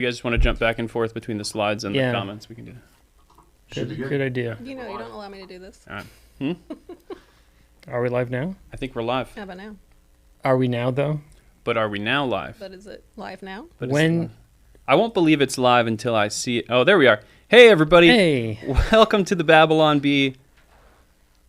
You guys just want to jump back and forth between the slides and the comments? We can do that. Good idea. You know, you don't allow me to do this. All right. Are we live now? I think we're live. How about now? Are we now, though? But are we now live? But is it live now? But When? I won't believe it's live until I see it. Oh, there we are. Hey, everybody. Hey. Welcome to the Babylon Bee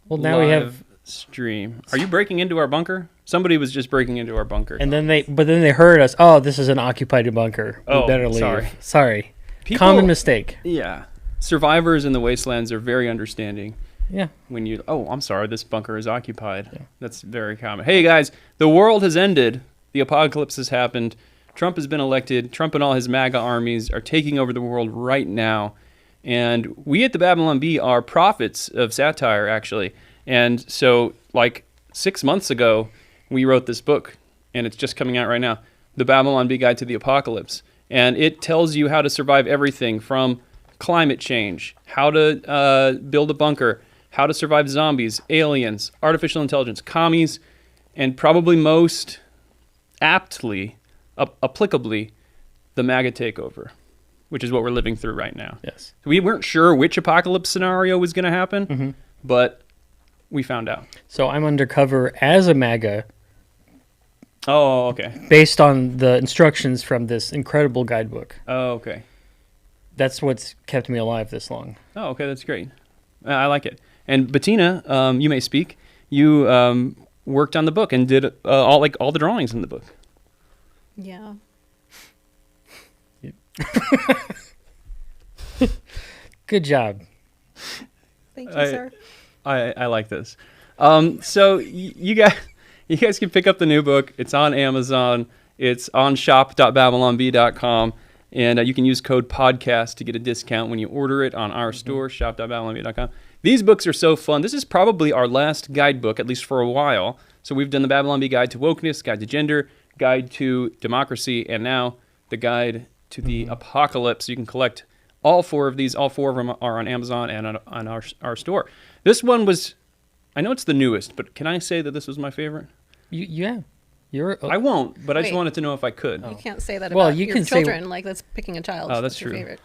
Well, now we have... stream. Are you breaking into our bunker? Somebody was just breaking into our bunker. And then they heard us. Oh, this is an occupied bunker. We Oh, better leave. sorry. Common mistake. Yeah. Survivors in the wastelands are very understanding. Yeah. When you, I'm sorry, this bunker is occupied. Yeah. That's very common. Hey, guys, the world has ended. The apocalypse has happened. Trump has been elected. Trump and all his MAGA armies are taking over the world right now. And we at the Babylon Bee are prophets of satire, actually. And so, like 6 months ago, we wrote this book, and it's just coming out right now, The Babylon Bee Guide to the Apocalypse. And it tells you how to survive everything from climate change, how to build a bunker, how to survive zombies, aliens, artificial intelligence, commies, and probably most aptly, applicably, the MAGA takeover, which is what we're living through right now. Yes. We weren't sure which apocalypse scenario was going to happen, but we found out. So I'm undercover as a MAGA. Oh, okay. Based on the instructions from this incredible guidebook. Oh, okay. That's what's kept me alive this long. Oh, okay. That's great. I like it. And Batina, you may speak. You worked on the book and did all the drawings in the book. Yeah. Good job. Thank you, sir. I like this. So you guys can pick up the new book. It's on Amazon. It's on shop.babylonbee.com. And you can use code podcast to get a discount when you order it on our store, shop.babylonbee.com. These books are so fun. This is probably our last guidebook, at least for a while. So we've done the Babylon Bee Guide to Wokeness, Guide to Gender, Guide to Democracy, and now the Guide to the Apocalypse. You can collect all four of these. All four of them are on Amazon and on our store. This one was, I know it's the newest, but can I say that this was my favorite? Yeah. I won't, but I just Wait. wanted to know if I could. You can't say that Well, about you your can say- children. Like, that's picking a child. Oh, that's your true. Favorite.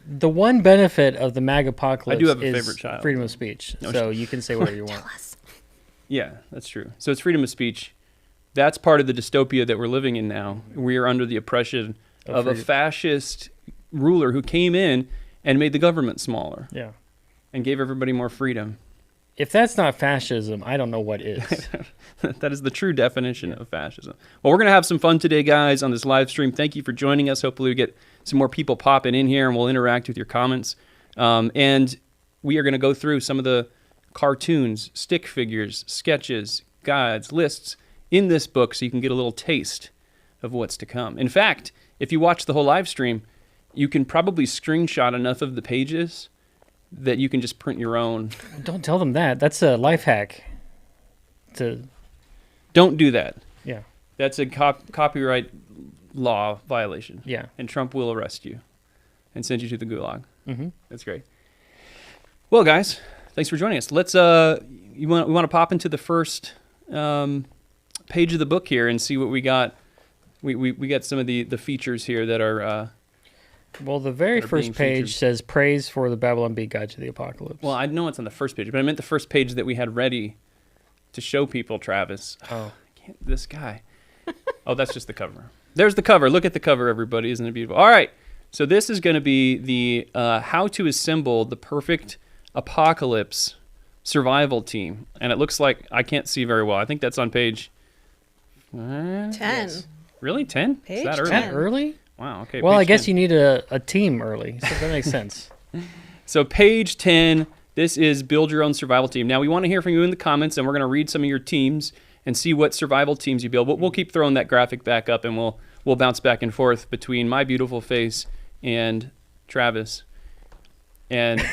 The one benefit of the MAGA apocalypse I do have a is favorite child. freedom of speech. No, So you can say whatever you want. Tell us. Yeah, that's true. So it's freedom of speech. That's part of the dystopia that we're living in now. We are under the oppression of a fascist ruler who came in and made the government smaller. Yeah. And gave everybody more freedom. If that's not fascism, I don't know what is. That is the true definition of fascism. Well, we're going to have some fun today, guys, on this live stream. Thank you for joining us. Hopefully we get some more people popping in here, and we'll interact with your comments. And we are going to go through some of the cartoons, stick figures, sketches, guides, lists in this book so you can get a little taste of what's to come. In fact, if you watch the whole live stream, you can probably screenshot enough of the pages that you can just print your own. Don't tell them that. That's a life hack. Don't do that. Yeah. That's a copyright law violation. Yeah. And Trump will arrest you and send you to the gulag. Mm-hmm. That's great. Well, guys, thanks for joining us. Let's we want to pop into the first page of the book here and see what we got. We got some of the features here that are. Well, the very first page says praise for the Babylon Bee Guide to the Apocalypse. Well, I know it's on the first page, but I meant the first page that we had ready to show people, Travis. Oh. This guy. Oh, that's just the cover. There's the cover. Look at the cover, everybody. Isn't it beautiful? All right. So this is going to be the how to assemble the perfect apocalypse survival team. And it looks like, I can't see very well. I think that's on page 10. Yes. Really? 10? Page Is that early? 10 early? Wow, okay. Well, I page guess 10. you need a team early, so that makes sense. So page 10, this is build your own survival team. Now, we want to hear from you in the comments, and we're going to read some of your teams and see what survival teams you build. But we'll keep throwing that graphic back up, and we'll bounce back and forth between my beautiful face and Travis and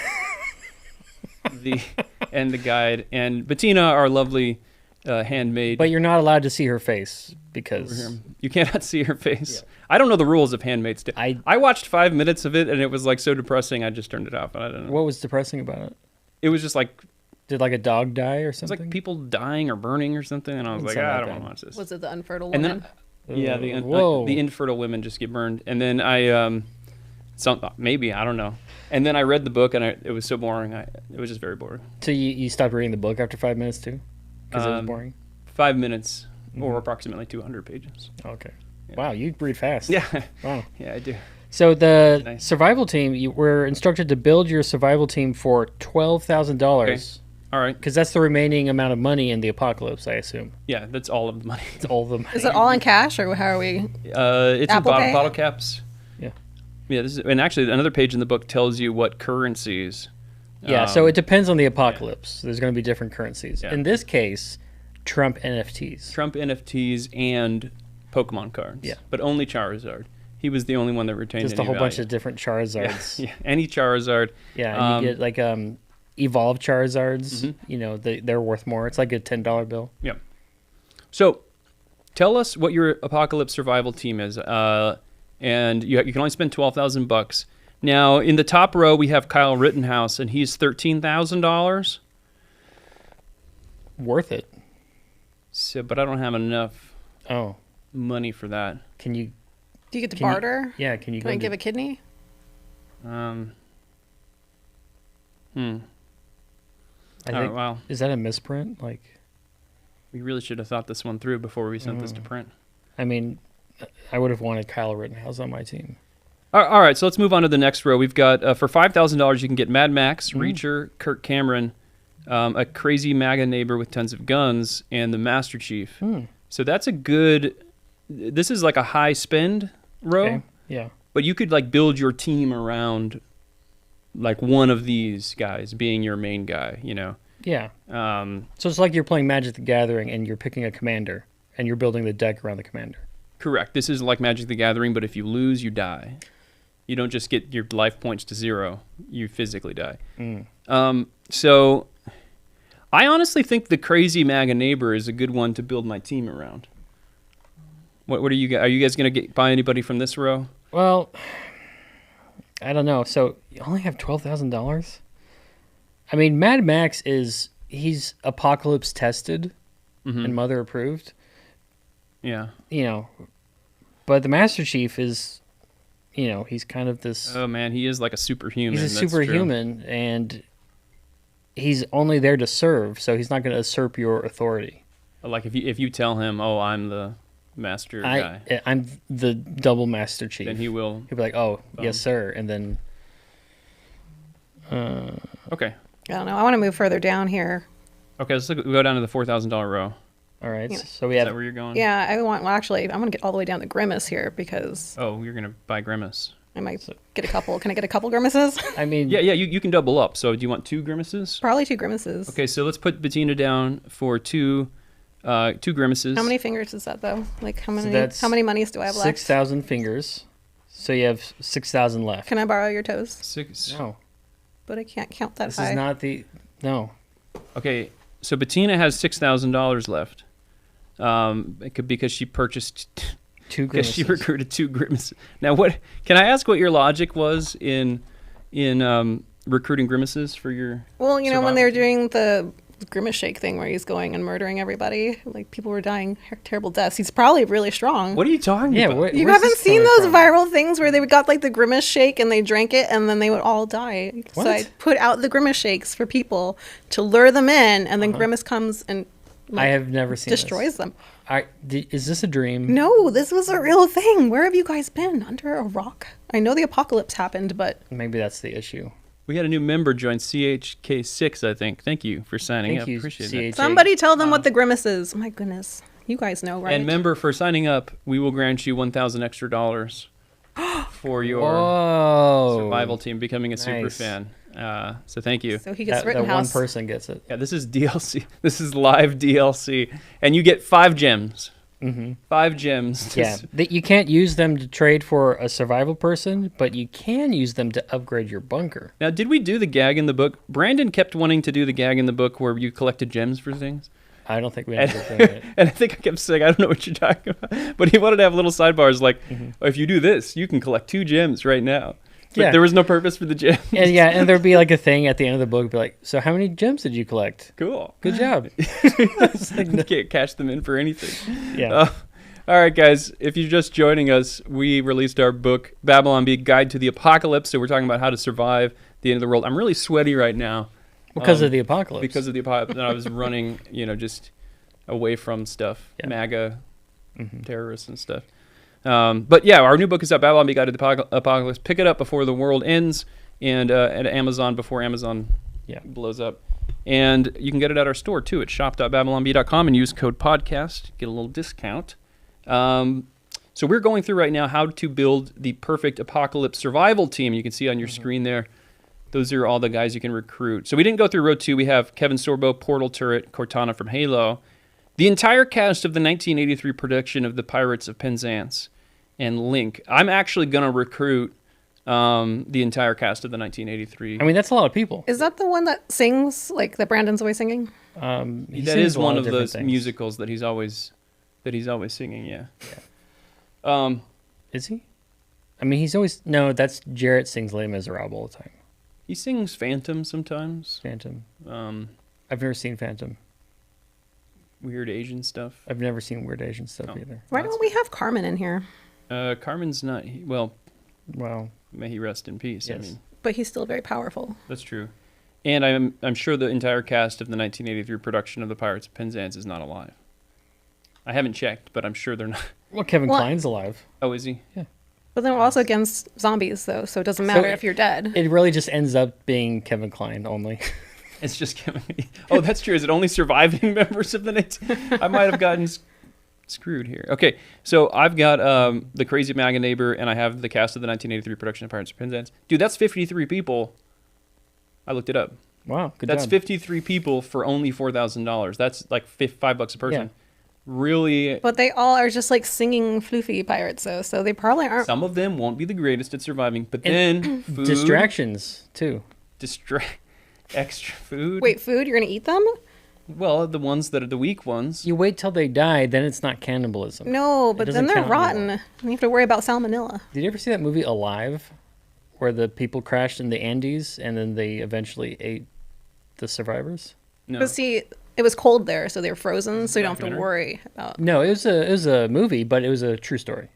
the guide and Batina, our lovely handmaid. But you're not allowed to see her face because You cannot see her face. Yeah. I don't know the rules of Handmaid's Tale. I watched 5 minutes of it, and it was like so depressing. I just turned it off. I don't know. What was depressing about it? It was just like, did like a dog die or something? It was like people dying or burning or something, and I was like, I don't want to watch this. Was it the unfertile and woman? then Yeah, the infertile women just get burned. And then maybe, I don't know. And then I read the book, and it was so boring. It was just very boring. So you stopped reading the book after 5 minutes, too? Because it was boring? 5 minutes, or approximately 200 pages. Okay. Yeah. Wow, you read fast. Yeah. Wow. Yeah, I do. So the survival team, you were instructed to build your survival team for $12,000. Okay. All right. Because that's the remaining amount of money in the apocalypse, I assume. Yeah, that's all of the money. It's all the money. Is it all in cash, or how are we? It's Apple in Pay? bottle caps. Yeah. Yeah, and actually another page in the book tells you what currencies. Yeah, so it depends on the apocalypse. Yeah. There's going to be different currencies. Yeah. In this case, Trump NFTs. Trump NFTs and Pokemon cards. Yeah. But only Charizard. He was the only one that retained Just any a whole value. bunch of different Charizards. Yeah, any Charizard. Yeah, and you get like evolved Charizards. Mm-hmm. You know, they're worth more. It's like a $10 bill. Yeah. So, tell us what your apocalypse survival team is. And you can only spend $12,000. Now, in the top row, we have Kyle Rittenhouse, and he's $13,000. Worth it. So, but I don't have enough money for that. Can you? Do you get to barter? Can you Can I give a kidney? I Oh, think, wow. Is that a misprint? Like, We really should have thought this one through before we sent this to print. I mean, I would have wanted Kyle Rittenhouse on my team. All right, so let's move on to the next row. We've got, for $5,000, you can get Mad Max, Reacher, Kirk Cameron, a crazy MAGA neighbor with tons of guns, and the Master Chief. So that's a good... This is like a high spend row. Okay. Yeah. But you could like build your team around like one of these guys being your main guy, you know? Yeah. So it's like you're playing Magic the Gathering and you're picking a commander and you're building the deck around the commander. Correct. This is like Magic the Gathering, but if you lose, you die. You don't just get your life points to 0. You physically die. So I honestly think the crazy MAGA neighbor is a good one to build my team around. What are you guys going to buy anybody from this row? Well, I don't know. So you only have $12,000? I mean, Mad Max he's apocalypse tested and mother approved. Yeah. You know, but the Master Chief is, you know, he's kind of this... Oh, man, he is like a superhuman. He's a superhuman, and he's only there to serve, so he's not going to usurp your authority. Like if you tell him, oh, I'm the master guy. I'm the double Master Chief. Then he'll be like, oh, yes, sir, and then... Okay. I don't know. I want to move further down here. Okay, let's go down to the $4,000 row. All right, Yeah. so we have... Is that where you're going? Yeah, actually, I'm going to get all the way down to Grimace here because Oh, you're going to buy Grimace. I might get a couple. Can I get a couple Grimaces? I mean... Yeah, you can double up. So do you want 2 Grimaces? Probably 2 Grimaces. Okay, so let's put Batina down for 2 Grimaces. How many fingers is that, though? Like, how many monies do I have left? 6,000 fingers. So you have 6,000 left. Can I borrow your toes? 6. No. But I can't count that This high. is not the... No. Okay, so Batina has $6,000 left. It could because she purchased 2 because Grimaces. she recruited 2 Grimaces. Now, what can I ask? What your logic was in recruiting Grimaces for your? Well, you know, when survival they were team? doing the Grimace Shake thing where he's going and murdering everybody, like people were dying terrible deaths. He's probably really strong. What are you talking about? You where's haven't this seen coming those from? viral things where they got like the Grimace Shake and they drank it and then they would all die. What? So I put out the Grimace Shakes for people to lure them in, and then Grimace comes and I have never seen destroys them. Is this a dream? No, this was a real thing. Where have you guys been? Under a rock? I know the apocalypse happened, but Maybe that's the issue. We had a new member join CHK6, I think. Thank you for signing Thank up. you, Appreciate CHK. it. somebody tell them what the Grimace is. My goodness. You guys know, right? And member, for signing up, we will grant you $1,000 extra for your Whoa. survival team becoming a super Nice. fan. So thank you. So he gets That one Rittenhouse. person gets it. Yeah, this is DLC. This is live DLC, and you get 5 gems. 5 gems. Yeah, you can't use them to trade for a survival person, but you can use them to upgrade your bunker. Now, did we do the gag in the book? Brandon kept wanting to do the gag in the book where you collected gems for things. I don't think we have to do it. And I think I kept saying, I don't know what you're talking about. But he wanted to have little sidebars like, if you do this, you can collect 2 gems right now. But Yeah. there was no purpose for the gems. And there'd be like a thing at the end of the book, be like, so how many gems did you collect? Cool. Good job. You can't cash them in for anything. Yeah. All right, guys, if you're just joining us, we released our book, Babylon Bee, Guide to the Apocalypse. So we're talking about how to survive the end of the world. I'm really sweaty right now. Because of the apocalypse. Because of the apocalypse. And I was running, just away from stuff, MAGA terrorists and stuff. But yeah, our new book is up, Babylon Bee, Guide to the Apocalypse. Pick it up before the world ends and at Amazon before Amazon blows up. And you can get it at our store, too, at shop.babylonbee.com and use code podcast. Get a little discount. So we're going through right now how to build the perfect apocalypse survival team. You can see on your screen there. Those are all the guys you can recruit. So we didn't go through row 2. We have Kevin Sorbo, Portal Turret, Cortana from Halo. The entire cast of the 1983 production of The Pirates of Penzance and Link. I'm actually going to recruit the entire cast of the 1983. I mean, that's a lot of people. Is that the one that sings, like that Brandon's always singing? That is one of those musicals that he's always singing, yeah. Is he? I mean, he's always... No, that's Jarrett sings Les Miserables all the time. He sings Phantom sometimes. Phantom. I've never seen Phantom. Weird Asian stuff. I've never seen Weird Asian stuff either. Why don't we have Carmen in here? Carmen's not... Well, may he rest in peace. Yes. I mean, but he's still very powerful. That's true. And I'm sure the entire cast of the 1983 production of The Pirates of Penzance is not alive. I haven't checked, but I'm sure they're not. Well, Kevin Kline's alive. Oh, is he? Yeah. But then we're also against zombies, though, so it doesn't matter if you're dead. It really just ends up being Kevin Kline only. It's just Kevin. Oh, that's true. Is it only surviving members of the I might have gotten screwed here. Okay, so I've got the Crazy MAGA Neighbor, and I have the cast of the 1983 production of Pirates of Penzance. Dude, that's 53 people. I looked it up. Wow, good That's job. 53 people for only $4,000. That's like $5 a person. Yeah. Really. But they all are just like singing floofy pirates, though, so they probably aren't. Some of them won't be the greatest at surviving, but then food, distractions too. Extra food. Wait, food? You're gonna eat them? Well, the ones that are the weak ones. You wait till they die, then it's not cannibalism. No, but then they're rotten. And you have to worry about salmonella. Did you ever see that movie Alive, where the people crashed in the Andes and then they eventually ate the survivors? No. But see, it was cold there, so they were frozen, so you don't have to worry about. No, it was a movie, but it was a true story.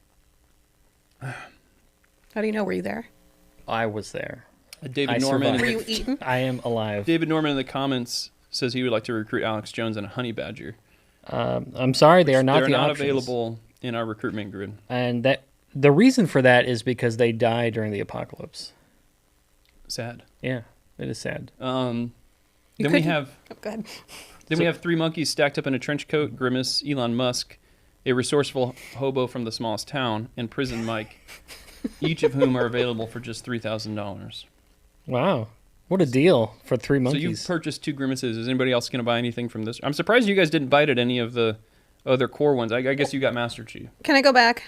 How do you know? Were you there? I was there. David Norman. Were you eaten? I am alive. David Norman in the comments says he would like to recruit Alex Jones and a honey badger. I'm sorry, they are not the options. Available in our recruitment grid. And that the reason for that is because they die during the apocalypse. Sad. Yeah, it is sad. Then we have. Oh, go ahead. Then we have 3 monkeys stacked up in a trench coat: Grimace, Elon Musk, a resourceful hobo from the smallest town, and Prison Mike. Each of whom are available for just $3,000. Wow. What a deal for 3 monkeys. So you've purchased 2 Grimaces. Is anybody else going to buy anything from this? I'm surprised you guys didn't bite at any of the other core ones. I guess you got Master Chief. Can I go back?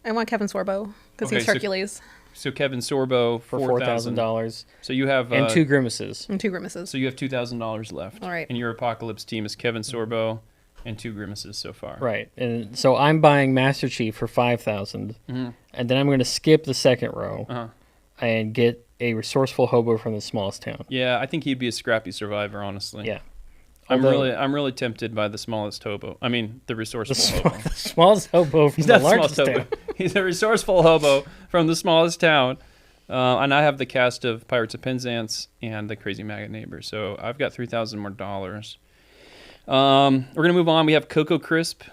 I want Kevin Sorbo because he's Hercules. So Kevin Sorbo for $4,000. So you have... and 2 Grimaces. And 2 Grimaces. So you have $2,000 left. All right. And your Apocalypse team is Kevin Sorbo and 2 Grimaces so far. Right. And so I'm buying Master Chief for $5,000. Mm-hmm. And then I'm going to skip the second row and get a resourceful hobo from the smallest town. Yeah, I think he'd be a scrappy survivor, honestly. Yeah. I'm really tempted by the smallest hobo. I mean, the resourceful hobo. The smallest hobo from the largest town. He's a resourceful hobo from the smallest town. And I have the cast of Pirates of Penzance and the Crazy MAGA Neighbor. So I've got $3,000 more dollars. We're going to move on. We have Coco Crisp,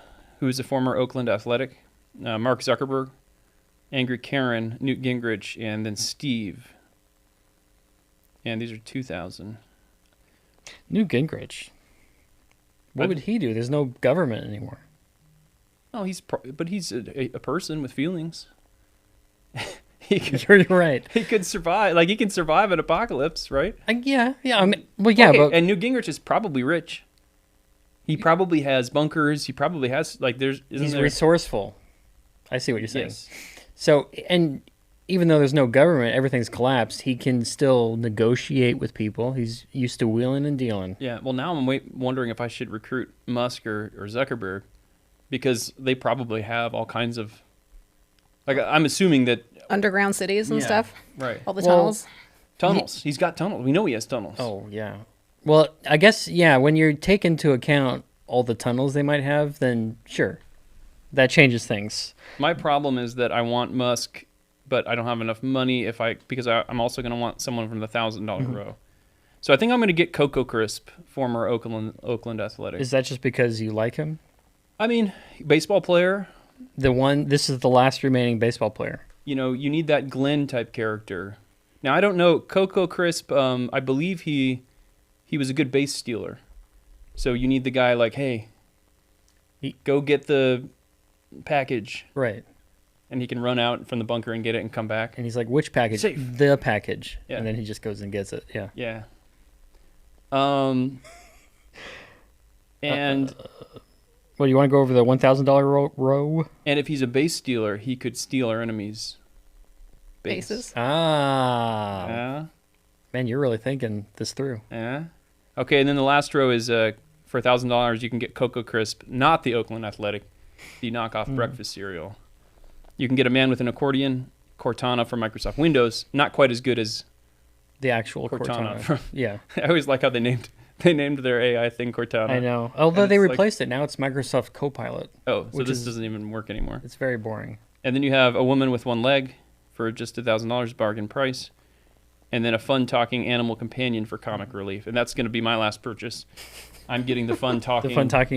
who's a former Oakland Athletic. Mark Zuckerberg, Angry Karen, Newt Gingrich, and then Steve. And these are 2,000. Newt Gingrich. What would he do? There's no government anymore. Oh, but he's a person with feelings. You're right. He could survive. Like, he can survive an apocalypse, right? Yeah. I mean, well, yeah, okay, but... And Newt Gingrich is probably rich. He probably has bunkers. He probably has, like, He's resourceful. I see what you're saying. Yes. So, and even though there's no government, everything's collapsed, he can still negotiate with people. He's used to wheeling and dealing. Yeah, well, now I'm wondering if I should recruit Musk or Zuckerberg, because they probably have all kinds of... Like, I'm assuming that... Underground cities and stuff. Right. All the tunnels. Tunnels. He's got tunnels. We know he has tunnels. Oh, yeah. Well, I guess, yeah, when you take into account all the tunnels they might have, then sure. that changes things. My problem is that I want Musk, but I don't have enough money because I'm also going to want someone from the $1,000 row. So I think I'm going to get Coco Crisp, former Oakland Athletic. Is that just because you like him? I mean, baseball player. This is the last remaining baseball player. You know, you need that Glenn type character. Now, I don't know. Coco Crisp, I believe he was a good base stealer. So you need the guy like, hey, go get the package. Right. And he can run out from the bunker and get it and come back. And he's like, which package? Safe. The package. Yeah. And then he just goes and gets it. Yeah. Yeah. And Well, you want to go over the $1,000 row? and if he's a base stealer, he could steal our enemies' base. Bases. Ah. Yeah. Man, you're really thinking this through. Yeah. Okay, and then the last row is for $1,000 you can get Coco Crisp, not the Oakland Athletic, the knockoff breakfast cereal. You can get a man with an accordion, Cortana from Microsoft Windows, not quite as good as The actual Cortana. Yeah. I always like how they named their AI thing Cortana. I know. Although And they it's like- replaced it. Now it's Microsoft Copilot. Oh, so Which this is- doesn't even work anymore. It's very boring. And then you have a woman with one leg for just $1,000 bargain price. And then a fun talking animal companion for comic relief. And that's going to be my last purchase. I'm getting the fun talking,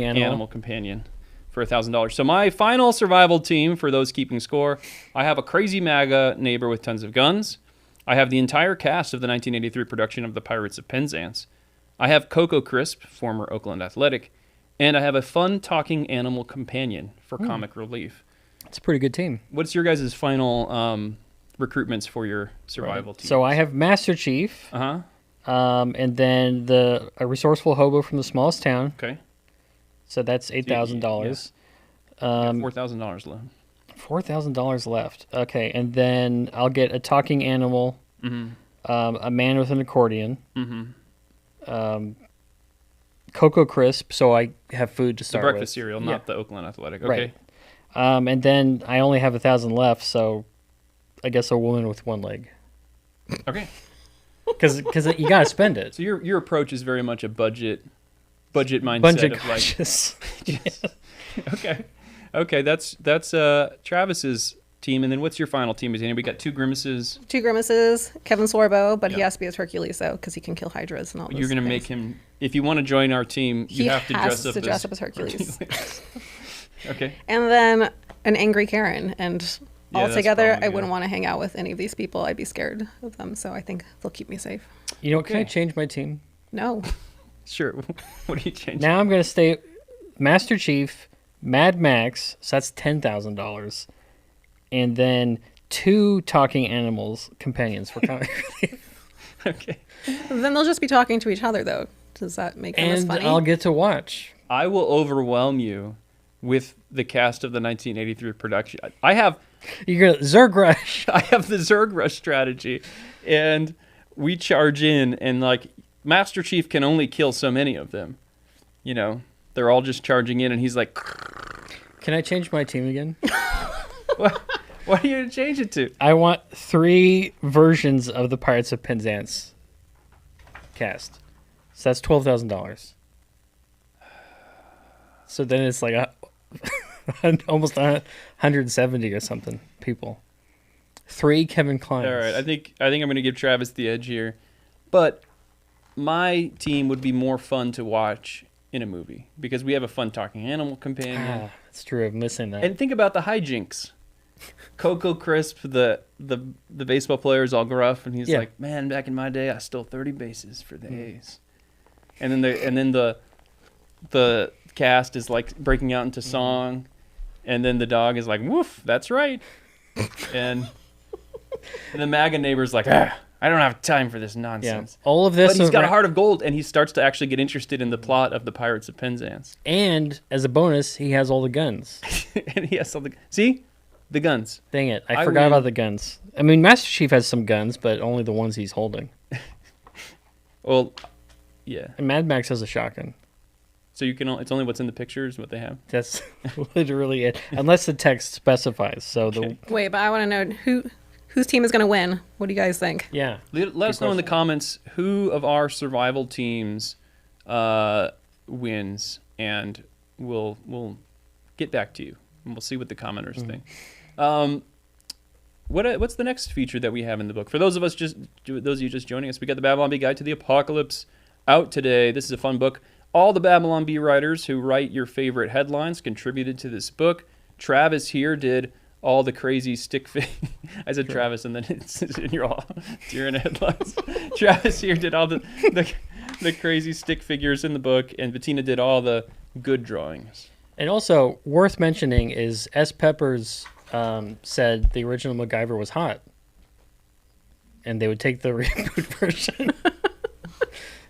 animal companion for $1,000. So my final survival team, for those keeping score, I have a crazy MAGA neighbor with tons of guns. I have the entire cast of the 1983 production of The Pirates of Penzance. I have Coco Crisp, former Oakland Athletic. And I have a fun talking animal companion for comic relief. It's a pretty good team. What's your guys' final recruitments for your survival team? So I have Master Chief. Uh-huh. And then a resourceful hobo from the smallest town. Okay. So that's $8,000. $4,000 left. $4,000 left. Okay, and then I'll get a talking animal, a man with an accordion, Coco Crisp, so I have food to The start breakfast with. cereal, not the Oakland Athletic. Okay. Right. And then I only have 1,000 left, so I guess a woman with one leg. Okay. Because you got to spend it. So your approach is very much a budget mindset Budget of conscious. like okay, that's Travis's team. And then what's your final team? We got two Grimaces. Two Grimaces, Kevin Sorbo, but he has to be as Hercules, though, because he can kill Hydras and all those You're going to make him, if you want to join our team, you have to dress up as Hercules. Okay. And then an angry Karen. And Yeah, that's altogether, probably I good. wouldn't want to hang out with any of these people. I'd be scared of them, so I think they'll keep me safe. You know, can I Okay. change my team? No. Sure. What do you change? Now I'm going to stay Master Chief, Mad Max, so that's $10,000. And then 2 talking animals, companions for comic relief. Okay. Then they'll just be talking to each other, though. Does that make them as And funny? I'll get to watch. I will overwhelm you with the cast of the 1983 production. I have You're going to Zerg Rush. I have the Zerg Rush strategy, and we charge in, and like Master Chief can only kill so many of them. You know, they're all just charging in, and he's like, Can I change my team again? what are you gonna change it to? I want 3 versions of the Pirates of Penzance cast. So that's $12,000. So then it's like almost 170 or something people. 3 Kevin Kleins. All right, I think I'm gonna give Travis the edge here, but my team would be more fun to watch in a movie because we have a fun talking animal companion. That's true. I'm missing that. And think about the hijinks. Coco Crisp, the baseball player, is all gruff, and he's like, "Man, back in my day, I stole 30 bases for the A's." And then the cast is like breaking out into song, and then the dog is like, "Woof, that's right," and the MAGA neighbor's like, "I don't have time for this nonsense." All of this, But he's got a heart of gold, and he starts to actually get interested in the plot of the Pirates of Penzance. and as a bonus, he has all the guns. And he has something. See? The guns. Dang it! I I forgot win. about the guns. I mean, Master Chief has some guns, but only the ones he's holding. Well, yeah. And Mad Max has a shotgun. So you can. It's only what's in the pictures, what they have. That's literally it, unless the text specifies. So Wait, but I want to know whose team is going to win. What do you guys think? Let us know in the comments who of our survival teams wins, and we'll get back to you and we'll see what the commenters think. What's the next feature that we have in the book? For those of you just joining us, we got the Babylon Bee Guide to the Apocalypse out today. This is a fun book. All the Babylon Bee writers who write your favorite headlines contributed to this book. Travis here did all the crazy I said Travis, and then you're all deer in headlines. Travis here did all the crazy stick figures in the book, and Batina did all the good drawings. And also worth mentioning is S. Peppers said the original MacGyver was hot, and they would take the reboot version.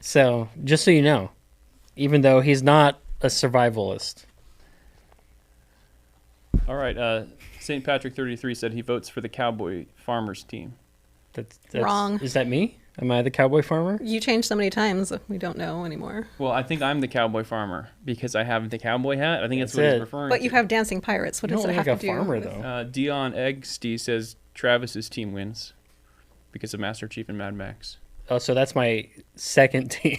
So just so you know, even though he's not a survivalist. All right, St. Patrick 33 said he votes for the Cowboy Farmers team. That's Wrong. Is that me? Am I the cowboy farmer? You changed so many times, we don't know anymore. Well, I think I'm the cowboy farmer because I have the cowboy hat. I think that's what he's referring But to. you have dancing pirates. What You does don't it look have like to a do? farmer, with- though. Dion Eggsty says Travis's team wins because of Master Chief and Mad Max. Oh, so that's my second team.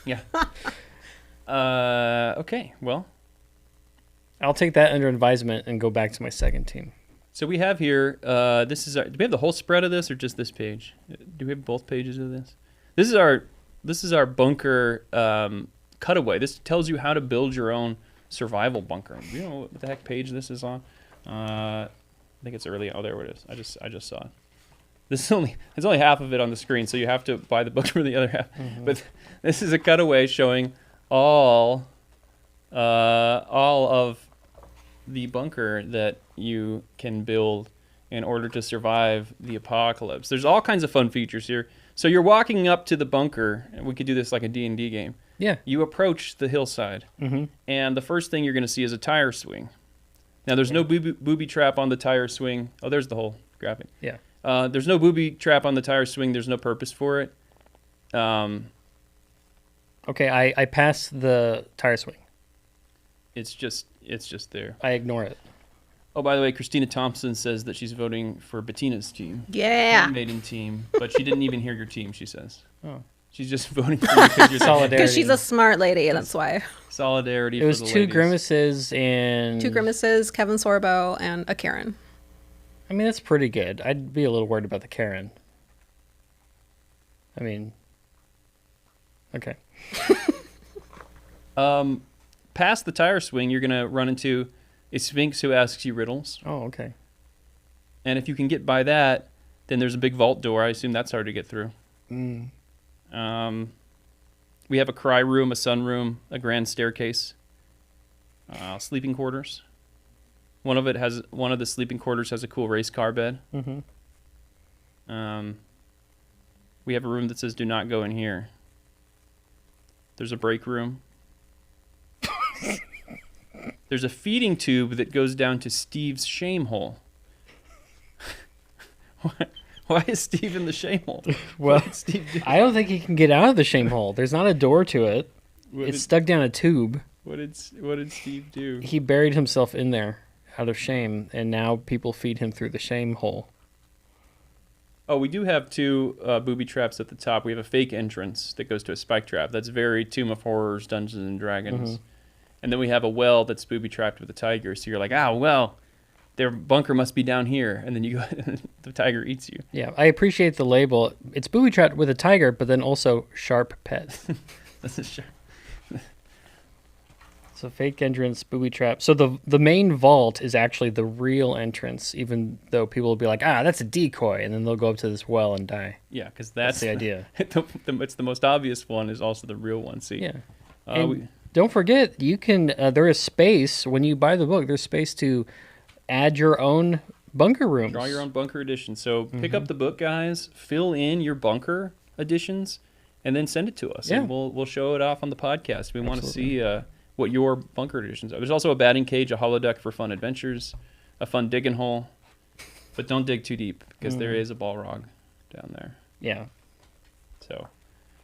Yeah. Okay, well. I'll take that under advisement and go back to my second team. So we have here, this is our, do we have the whole spread of this or just this page? Do we have both pages of this? This is our bunker cutaway. This tells you how to build your own survival bunker. Do you know what the heck page this is on? I think it's early. Oh, there it is. I just saw it. It's only half of it on the screen, so you have to buy the book for the other half. Mm-hmm. But this is a cutaway showing all of the bunker that you can build in order to survive the apocalypse. There's all kinds of fun features here. So you're walking up to the bunker, and we could do this like a D&D game. Yeah. You approach the hillside, and the first thing you're going to see is a tire swing. Now, there's no booby trap on the tire swing. Oh, there's the whole graphic. Yeah. There's no booby trap on the tire swing. There's no purpose for it. Okay, I pass the tire swing. It's just there. I ignore it. Oh, by the way, Christina Thompson says that she's voting for Bettina's team. Yeah. Maiden team, but she didn't even hear your team, she says. Oh. She's just voting for you because you're Solidarity. Because she's a smart lady, that's why. Solidarity It was for the two ladies. Grimaces and... Two Grimaces, Kevin Sorbo, and a Karen. I mean, that's pretty good. I'd be a little worried about the Karen. I mean... Okay. Past the tire swing, you're going to run into a Sphinx who asks you riddles. Oh, okay. And if you can get by that, then there's a big vault door. I assume that's hard to get through. Mm. We have a cry room, a sunroom, a grand staircase, sleeping quarters. One of the sleeping quarters has a cool race car bed. Mm-hmm. We have a room that says "Do not go in here." There's a break room. There's a feeding tube that goes down to Steve's shame hole. Why is Steve in the shame hole? Well, What did Steve do? I don't think he can get out of the shame hole. There's not a door to it. It's stuck down a tube. What did Steve do? He buried himself in there out of shame, and now people feed him through the shame hole. Oh, we do have two booby traps at the top. We have a fake entrance that goes to a spike trap. That's very Tomb of Horrors, Dungeons and Dragons. And then we have a well that's booby trapped with a tiger. So you're like, well, their bunker must be down here. And then you go, the tiger eats you. Yeah, I appreciate the label. It's booby trapped with a tiger, but then also sharp pet. That's a sharp. So fake entrance, booby trap. So the main vault is actually the real entrance, even though people will be like, that's a decoy, and then they'll go up to this well and die. Yeah, because That's the idea. It's the most obvious one is also the real one. See, Yeah. we, Don't forget, you can. There is space when you buy the book. There's space to add your own bunker rooms. draw your own bunker edition. So pick up the book, guys. Fill in your bunker editions, and then send it to us. Yeah. And we'll show it off on the podcast. We want to see what your bunker editions are. There's also a batting cage, a holodeck for fun adventures, a fun digging hole, but don't dig too deep because there is a Balrog down there. Yeah. So,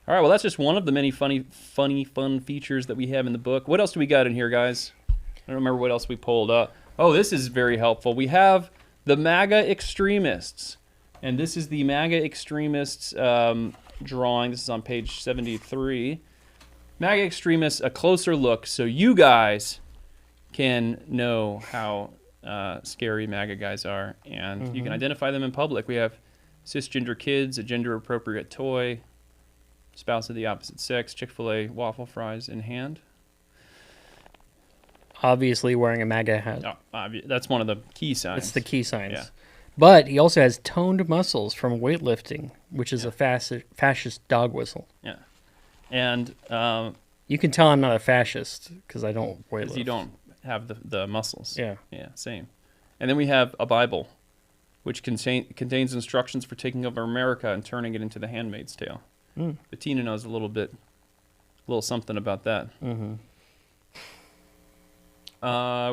all right. Well, that's just one of the many fun features that we have in the book. What else do we got in here, guys? I don't remember what else we pulled up. Oh, this is very helpful. We have the MAGA extremists, and this is the MAGA extremists drawing. This is on page 73. MAGA extremists, a closer look, so you guys can know how scary MAGA guys are, and you can identify them in public. We have cisgender kids, a gender-appropriate toy, spouse of the opposite sex, Chick-fil-A waffle fries in hand. Obviously wearing a MAGA hat. That's one of the key signs. It's the key signs. Yeah. But he also has toned muscles from weightlifting, which is a fascist dog whistle. Yeah. And you can tell I'm not a fascist because I don't weightlift. because you don't have the muscles. Yeah. Yeah, same. And then we have a Bible, which contains instructions for taking over America and turning it into the Handmaid's Tale. Batina knows a little something about that. Mm-hmm.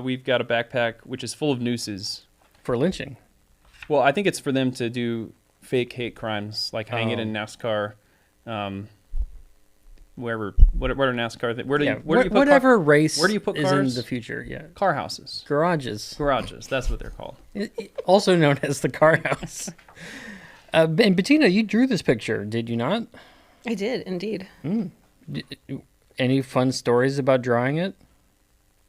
We've got a backpack which is full of nooses. For lynching. Well, I think it's for them to do fake hate crimes, like hang it in NASCAR. Wherever, what are NASCAR? Where do you put whatever race where do you put is cars? in the future? Yeah, Car houses. garages, That's what they're called. Also known as the car house. And Bettina, you drew this picture, did you not? I did, indeed. Any fun stories about drawing it?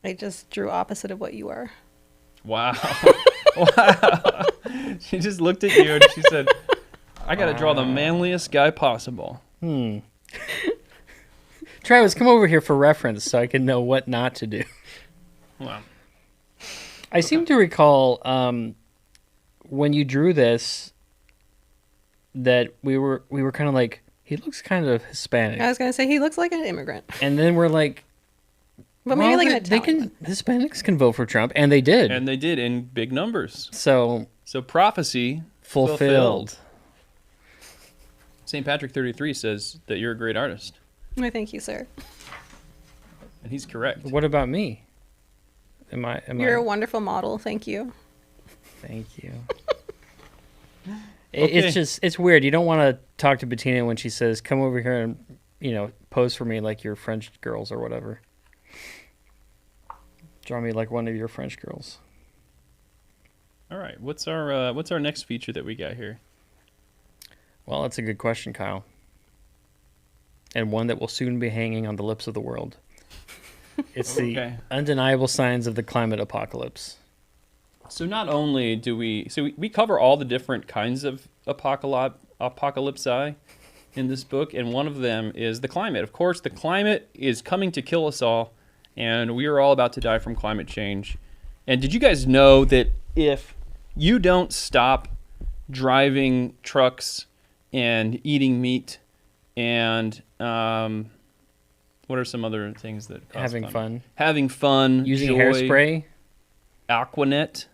I just drew opposite of what you are. Wow. Wow. She just looked at you and she said, I got to draw the manliest guy possible. Travis, come over here for reference so I can know what not to do. Wow. I seem to recall when you drew this that we were kind of like, he looks kind of Hispanic. I was going to say, he looks like an immigrant. And then we're like, But maybe like an they Italian. Hispanics can vote for Trump, and they did. And they did in big numbers. So prophecy fulfilled. St. Patrick 33 says that you're a great artist. Why, thank you, sir. And he's correct. What about me? You're a wonderful model. Thank you. Thank you. Okay. It's weird. You don't want to talk to Bettina when she says, "Come over here and pose for me like your French girls or whatever. Draw me like one of your French girls." All right. What's our next feature that we got here? Well, that's a good question, Kyle. And one that will soon be hanging on the lips of the world. It's the undeniable signs of the climate apocalypse. So not only do we cover all the different kinds of apocalypsi in this book, and one of them is the climate. Of course, the climate is coming to kill us all, and we are all about to die from climate change. And did you guys know that if you don't stop driving trucks and eating meat and what are some other things that cause Having fun, using joy, hairspray, Aquanet.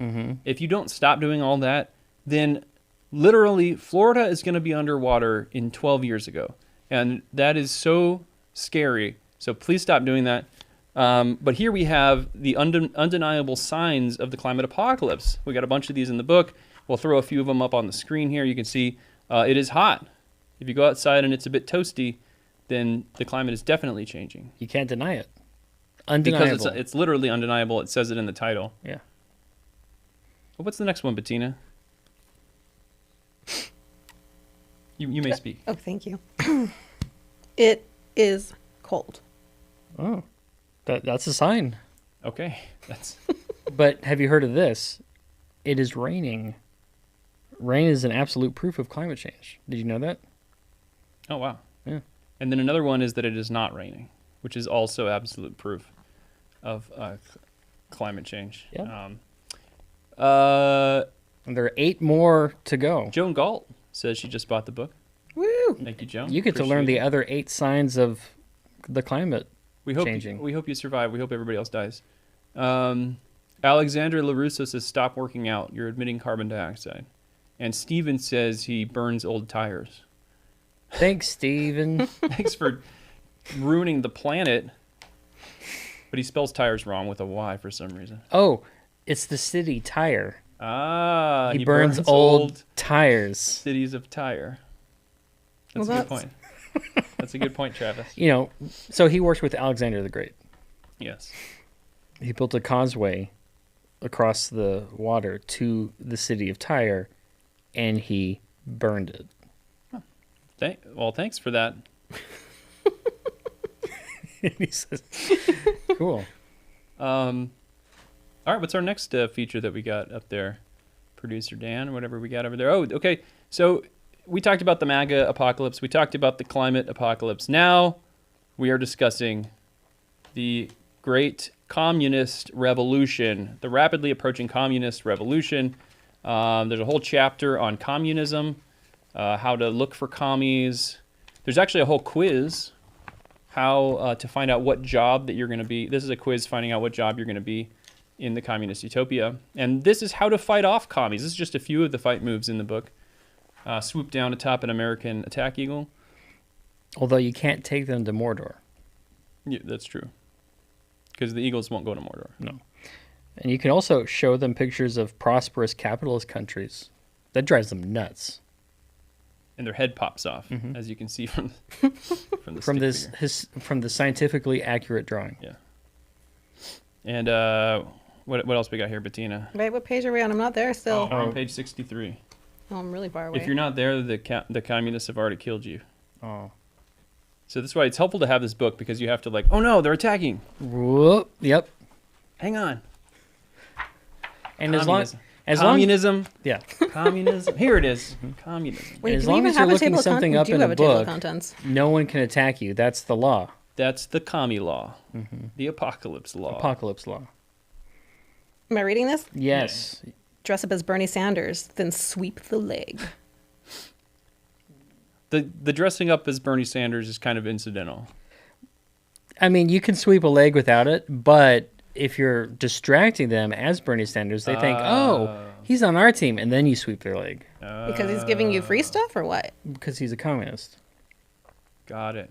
Mm-hmm. If you don't stop doing all that, then literally Florida is going to be underwater in 12 years ago. And that is so scary. So please stop doing that. But here we have the undeniable signs of the climate apocalypse. We got a bunch of these in the book. We'll throw a few of them up on the screen here. You can see it is hot. If you go outside and it's a bit toasty, then the climate is definitely changing. You can't deny it. Undeniable. Because it's literally undeniable. It says it in the title. Yeah. Well, what's the next one, Bettina? You may speak. Oh, thank you. It is cold. Oh, that's a sign. Okay. That's But have you heard of this? It is raining. Rain is an absolute proof of climate change. Did you know that? Oh, wow. Yeah. And then another one is that it is not raining, which is also absolute proof of climate change. Yeah. And there are 8 more to go. Joan Galt says she just bought the book. Woo! Thank you, Joan. You get to learn the other 8 signs of the climate changing. We hope you survive. We hope everybody else dies. Alexandra LaRusso says, stop working out. You're emitting carbon dioxide. And Steven says he burns old tires. Thanks, Steven. Thanks for ruining the planet. But he spells tires wrong with a Y for some reason. Oh, it's the city tire. Ah, He burns old tires. Cities of tire. That's a good point. That's a good point, Travis. So he worked with Alexander the Great. Yes. He built a causeway across the water to the city of Tyre, and he burned it. Thanks for that. And he says, cool. All right, what's our next feature that we got up there? Producer Dan, whatever we got over there. Oh, okay. So we talked about the MAGA apocalypse. We talked about the climate apocalypse. Now we are discussing the great communist revolution, the rapidly approaching communist revolution. There's a whole chapter on communism, how to look for commies. There's actually a whole quiz, how to find out what job that you're going to be. This is a quiz finding out what job you're going to be in the communist utopia. And this is how to fight off commies. This is just a few of the fight moves in the book. Swoop down atop an American attack eagle. Although you can't take them to Mordor. Yeah, that's true. Because the eagles won't go to Mordor. No. And you can also show them pictures of prosperous capitalist countries. That drives them nuts. And their head pops off, as you can see from the from the scientifically accurate drawing. Yeah. And what else we got here, Batina? Wait, what page are we on? I'm not there still. Oh, we're on page 63. Oh, I'm really far away. If you're not there, the communists have already killed you. Oh. So that's why it's helpful to have this book, because you have to oh no, they're attacking. Whoop. Yep. Hang on. And communism. Communism. Yeah. Communism. Here it is. Communism. Wait, as do we long even as you're have a looking table of something contents? up in We do a have a table of book, contents. no one can attack you. That's the law. That's the commie law. The apocalypse law. Apocalypse law. Am I reading this? Yes. Dress up as Bernie Sanders, then sweep the leg. The dressing up as Bernie Sanders is kind of incidental. I mean, you can sweep a leg without it, but if you're distracting them as Bernie Sanders, they think, oh, he's on our team, and then you sweep their leg. Because he's giving you free stuff or what? Because he's a communist. Got it.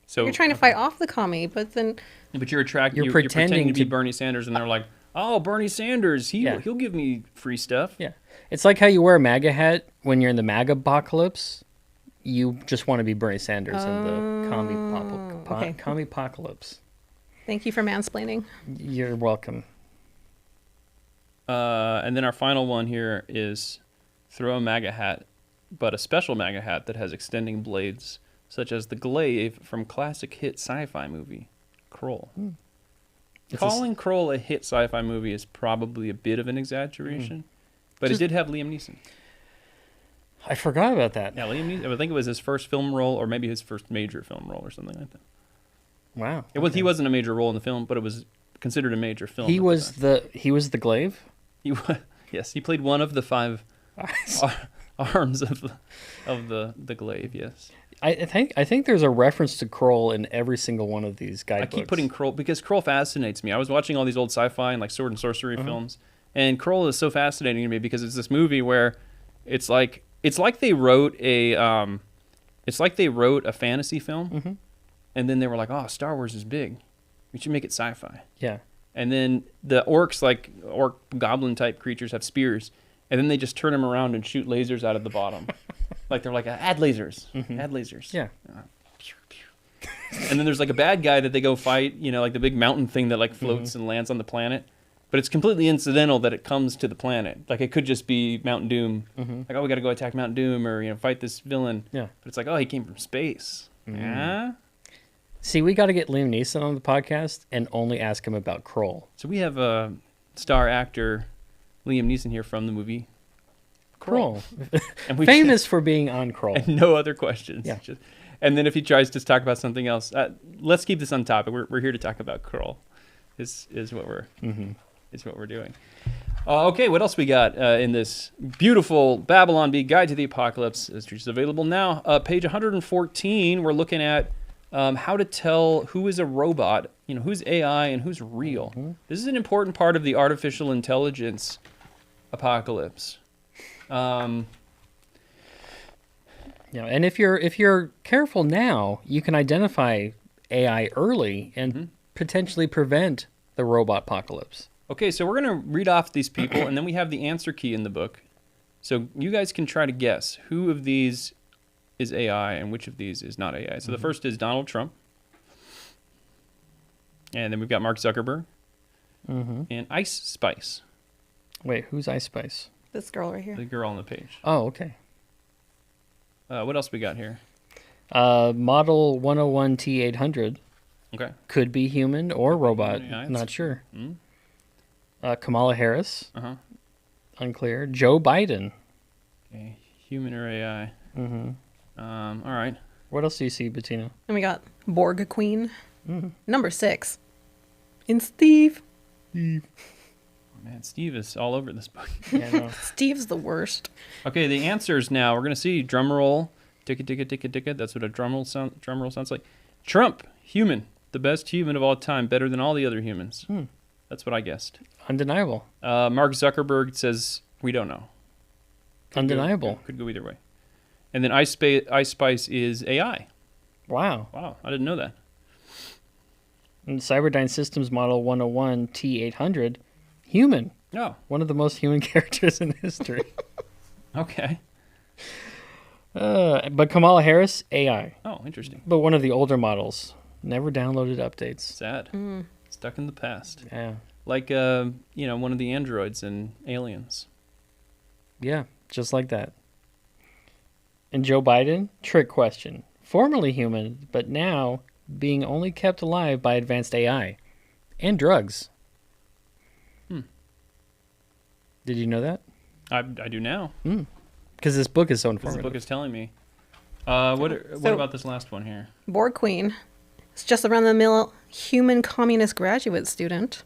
So You're trying to fight off the commie, but then... But you're You're pretending to be Bernie Sanders, and they're like, oh, Bernie Sanders, he'll give me free stuff. Yeah. It's like how you wear a MAGA hat when you're in the MAGA apocalypse. You just want to be Bernie Sanders in the commie apocalypse. Thank you for mansplaining. You're welcome. And then our final one here is throw a MAGA hat, but a special MAGA hat that has extending blades, such as the glaive from classic hit sci-fi movie, Kroll. Calling Kroll a hit sci-fi movie is probably a bit of an exaggeration, but it did have Liam Neeson. I forgot about that. Yeah, Liam Neeson. I think it was his first film role, or maybe his first major film role, or something like that. Wow. He wasn't a major role in the film, but it was considered a major film. He was the glaive? Yes, he played one of the 5 arms of the glaive, yes. I think there's a reference to Kroll in every single one of these guidebooks. I keep putting Kroll because Kroll fascinates me. I was watching all these old sci-fi and like sword and sorcery films, and Kroll is so fascinating to me because it's this movie where it's like they wrote a fantasy film, and then they were like, oh, Star Wars is big, we should make it sci-fi. Yeah. And then the orcs, like orc goblin type creatures, have spears, and then they just turn them around and shoot lasers out of the bottom. Like they're like, add lasers, add lasers. Yeah. And then there's like a bad guy that they go fight, like the big mountain thing that like floats and lands on the planet. But it's completely incidental that it comes to the planet. Like it could just be Mount Doom. Like, oh, we got to go attack Mount Doom or fight this villain. Yeah. But it's like, oh, he came from space. Yeah. See, we got to get Liam Neeson on the podcast and only ask him about Kroll. So we have a star actor, Liam Neeson, here from the movie Kroll. And Famous for being on Kroll. And no other questions. Yeah. And then if he tries to talk about something else, let's keep this on topic. We're here to talk about Kroll. Is what we're is what we're doing. Okay, what else we got in this beautiful Babylon Bee Guide to the Apocalypse? Which is available now. Page 114. We're looking at how to tell who is a robot, who's AI and who's real. This is an important part of the artificial intelligence apocalypse. And if you're careful now, you can identify AI early and potentially prevent the robot apocalypse. Okay, so we're going to read off these people, and then we have the answer key in the book. So you guys can try to guess who of these is AI and which of these is not AI. So the first is Donald Trump. And then we've got Mark Zuckerberg. And Ice Spice. Wait, who's Ice Spice? This girl right here. The girl on the page. Oh, okay. What else we got here? Model 101 T800. Okay. Could be human or robot. AI, Not sure. Mm. Kamala Harris. Uh-huh. Unclear. Joe Biden. Okay. Human or AI? Mm-hmm. All right. What else do you see, Batina? And we got Borg Queen. Number 6. And Steve. Man, Steve is all over this book. Yeah, no. Steve's the worst. Okay, the answers now. We're going to see drum roll. Ticka, ticka, ticka, ticka. That's what a drum roll sounds like. Trump, human. The best human of all time. Better than all the other humans. That's what I guessed. Undeniable. Mark Zuckerberg says, we don't know. Undeniable. Could go either way. And then Ice Spice is AI. Wow. Wow, I didn't know that. And Cyberdyne Systems Model 101 T800, human. Oh, One of the most human characters in history. okay. But Kamala Harris, AI. Oh, interesting. But one of the older models. Never downloaded updates. Sad. Stuck in the past. Yeah. Like, one of the androids in Aliens. Yeah, just like that. And Joe Biden, trick question. Formerly human, but now being only kept alive by advanced AI and drugs. Did you know that? I do now. Because this book is so Because the informative. book is telling me. What So- about this last one here? Borg Queen. It's just a run-of-the-mill human communist graduate student.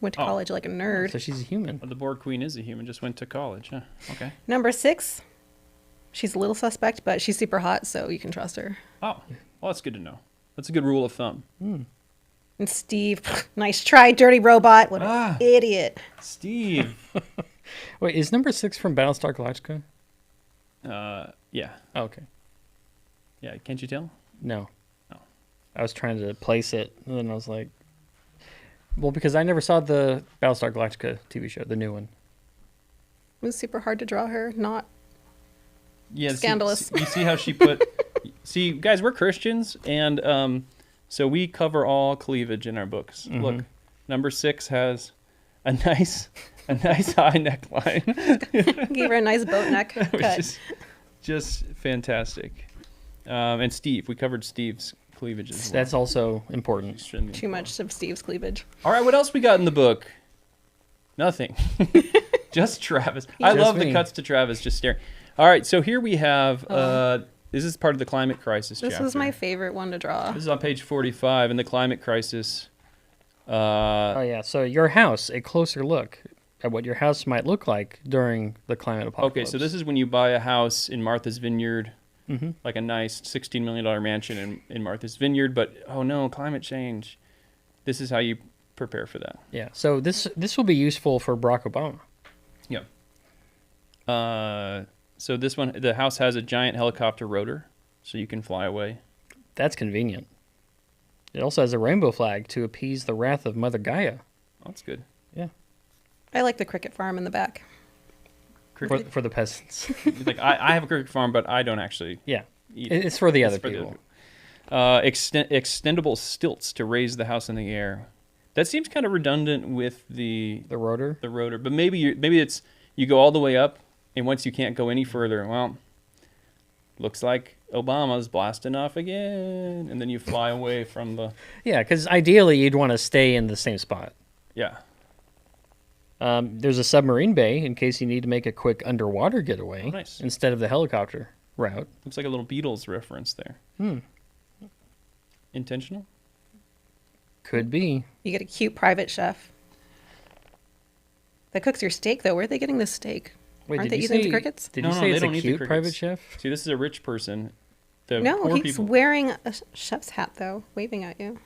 Went to Oh. college like a nerd. So she's a human. Oh, the Borg Queen is a human, just went to college. Huh. Okay. Number 6. She's a little suspect, but she's super hot, so you can trust her. Oh, well, that's good to know. That's a good rule of thumb. And Steve, nice try, dirty robot. What an idiot. Steve. Wait, is number 6 from Battlestar Galactica? Yeah. Oh, okay. Yeah, can't you tell? No. Oh. I was trying to place it, and then I was like, well, because I never saw the Battlestar Galactica TV show, the new one. It was super hard to draw her. Not Yeah. Scandalous. You see how she put... See, guys, we're Christians, and so we cover all cleavage in our books. Look, number 6 has a nice high neckline. gave her a nice boat neck Which cut. is just fantastic. And Steve, we covered Steve's cleavage as well. That's also important. Too much of Steve's cleavage. All right, what else we got in the book? Nothing. Just Travis. I Just love the me. cuts to Travis just staring. All right, so here we have, this is part of the climate crisis This chapter. was my favorite one to draw. This is on page 45 in the climate crisis. Oh, yeah. So your house, a closer look at what your house might look like during the climate apocalypse. Okay, so this is when you buy a house in Martha's Vineyard, like a nice $16 million mansion in Martha's Vineyard, but oh no, climate change. This is how you prepare for that. Yeah. So this will be useful for Barack Obama. Yeah. So this one, the house has a giant helicopter rotor, so you can fly away. That's convenient. It also has a rainbow flag to appease the wrath of Mother Gaia. Oh, that's good. Yeah. I like the cricket farm in the back. For the peasants. Like I have a cricket farm, but I don't actually Yeah. eat. It's for the It's other for the people. Extendable stilts to raise the house in the air. That seems kind of redundant with the The rotor. rotor, but maybe it's you go all the way up, and once you can't go any further, well, looks like Obama's blasting off again, and then you fly away from the Yeah, because ideally you'd want to stay in the same spot. yeah. There's a submarine bay in case you need to make a quick underwater getaway Oh, nice. instead of the helicopter route. Looks like a little Beatles reference there. Intentional? Could be. You get a cute private chef. That cooks your steak, though. Where are they getting this steak? Wait, Aren't did they you eating say the crickets? Did No, you no, say they it's don't a eat the cute crickets. private chef? See, this is a rich person. The No, poor he's people. wearing a chef's hat, though, waving at you.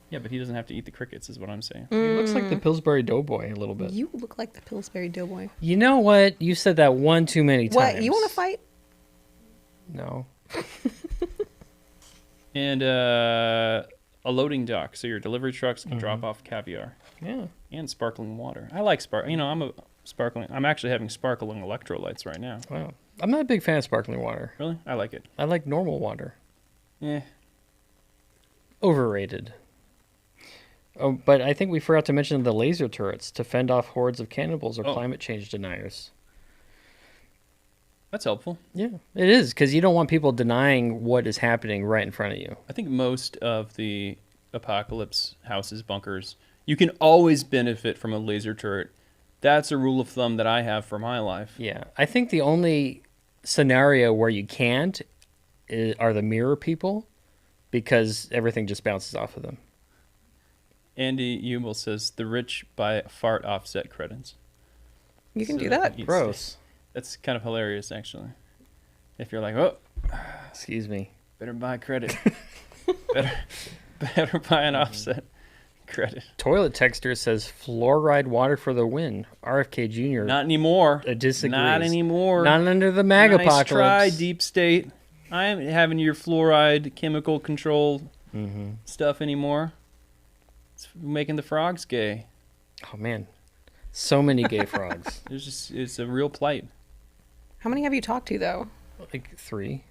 Yeah, but he doesn't have to eat the crickets, is what I'm saying. He looks like the Pillsbury Doughboy a little bit. You look like the Pillsbury Doughboy. You know what? You said that one too many times. What? You want to fight? No. And a loading dock, so your delivery trucks can Mm-hmm. drop off caviar Yeah. and sparkling water. I like I'm actually having sparkling electrolytes right now. Wow. I'm not a big fan of sparkling water. Really? I like it. I like normal water. Yeah. Overrated. Oh, but I think we forgot to mention the laser turrets to fend off hordes of cannibals or Oh. climate change deniers. That's helpful. Yeah, it is, because you don't want people denying what is happening right in front of you. I think most of the apocalypse houses, bunkers, you can always benefit from a laser turret. That's a rule of thumb that I have for my life. Yeah, I think the only scenario where you can't are the mirror people, because everything just bounces off of them. Andy Umel says the rich buy fart offset credits. You can So do that. Gross. That's kind of hilarious, actually. If you're like, oh, Excuse me. better buy credit. better buy an offset credit. Toilet Texter says fluoride water for the win. RFK Jr. Not anymore. Disagrees. Not anymore. Not under the MAG Nice apocalypse. try, deep state. I ain't having your fluoride chemical control stuff anymore. It's making the frogs gay. Oh man, so many gay frogs. It's a real plight. How many have you talked to though? Like 3.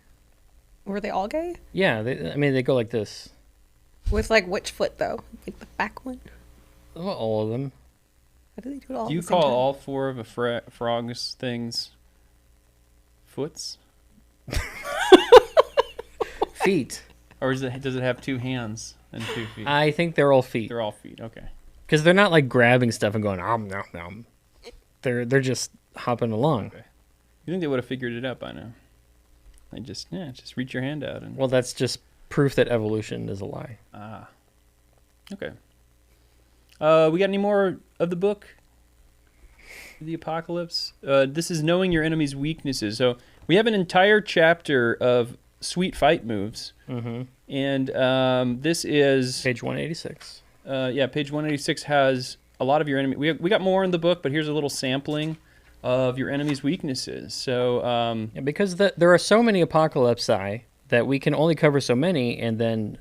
Were they all gay? Yeah, they go like this. With like which foot though? Like the back one? Well, all of them. How do they do it all? Do you at the same call time? all 4 of a frog's things foots? Feet. Or does it have 2 hands and 2 feet? I think they're all feet. They're all feet, okay. Because they're not like grabbing stuff and going nom nom nom. They're just hopping along. Okay. You think they would have figured it out by now? They just reach your hand out and Well, that's just proof that evolution is a lie. okay. We got any more of the book? The Apocalypse? This is knowing your enemy's weaknesses. So we have an entire chapter of sweet fight moves. Mm-hmm. And this is Page 186. page 186 has a lot of your enemy. We got more in the book, but here's a little sampling of your enemy's weaknesses. So Yeah, because there are so many apocalypsi that we can only cover so many, and then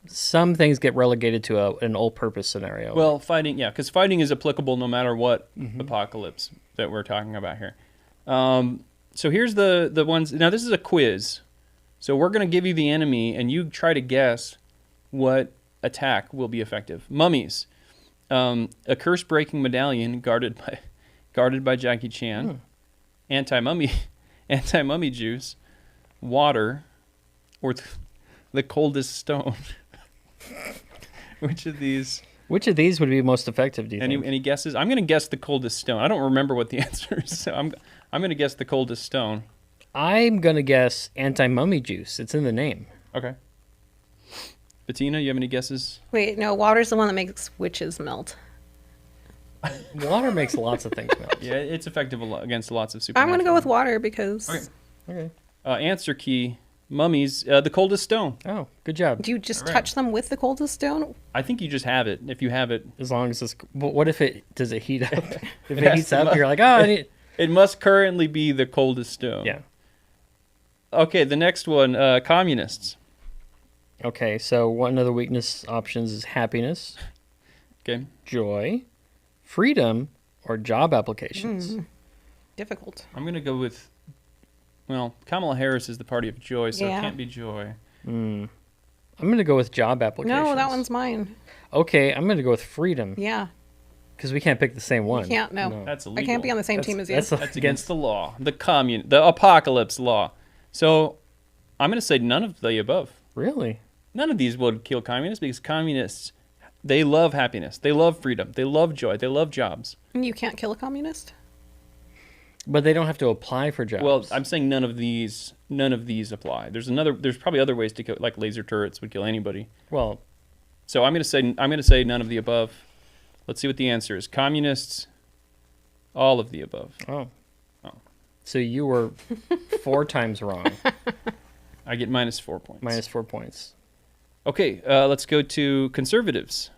some things get relegated to an all-purpose scenario. well, fighting, yeah, because fighting is applicable no matter what apocalypse that we're talking about here. So here's the ones. Now this is a quiz. So we're going to give you the enemy, and you try to guess what attack will be effective. Mummies. A curse-breaking medallion guarded by Jackie Chan. Anti-mummy juice. Water. Or the coldest stone. Which of these would be most effective, do you think? any guesses? I'm going to guess the coldest stone. I don't remember what the answer is, so I'm going to guess the coldest stone. I'm going to guess anti-mummy juice. It's in the name. Okay. Batina, you have any guesses? Wait, no, water's the one that makes witches melt. Water makes lots of things melt. Yeah, it's effective against lots of I'm supernatural. gonna go with water because Okay. Okay. Answer key, mummies, the coldest stone. Oh, good job. do you just Alright. touch them with the coldest stone? I think you just have it. If you have it, As long as it's... But what if does it heat up? If it has heats to up, melt. you're like, oh, I need... it must currently be the coldest stone. Yeah. Okay, the next one, communists. Okay, so one of the weakness options is happiness, Okay. joy, freedom, or job applications. Difficult. I'm going to go with, well, Kamala Harris is the party of joy, so Yeah. it can't be joy. I'm going to go with job applications. No, that one's mine. Okay, I'm going to go with freedom, Yeah, because we can't pick the same one. you can't. No, That's I illegal. can't be on the same team as you. That's against the law. The apocalypse law. So I'm going to say none of the above. Really? None of these would kill communists because communists, they love happiness. They love freedom. They love joy. They love jobs. You can't kill a communist. But they don't have to apply for jobs. Well, I'm saying none of these apply. There's probably other ways to kill, like laser turrets would kill anybody. Well, So I'm going to say none of the above. Let's see what the answer is. Communists, all of the above. oh. Oh. So you were 4 times wrong. I get -4 points. Minus 4 points. Okay, let's go to conservatives.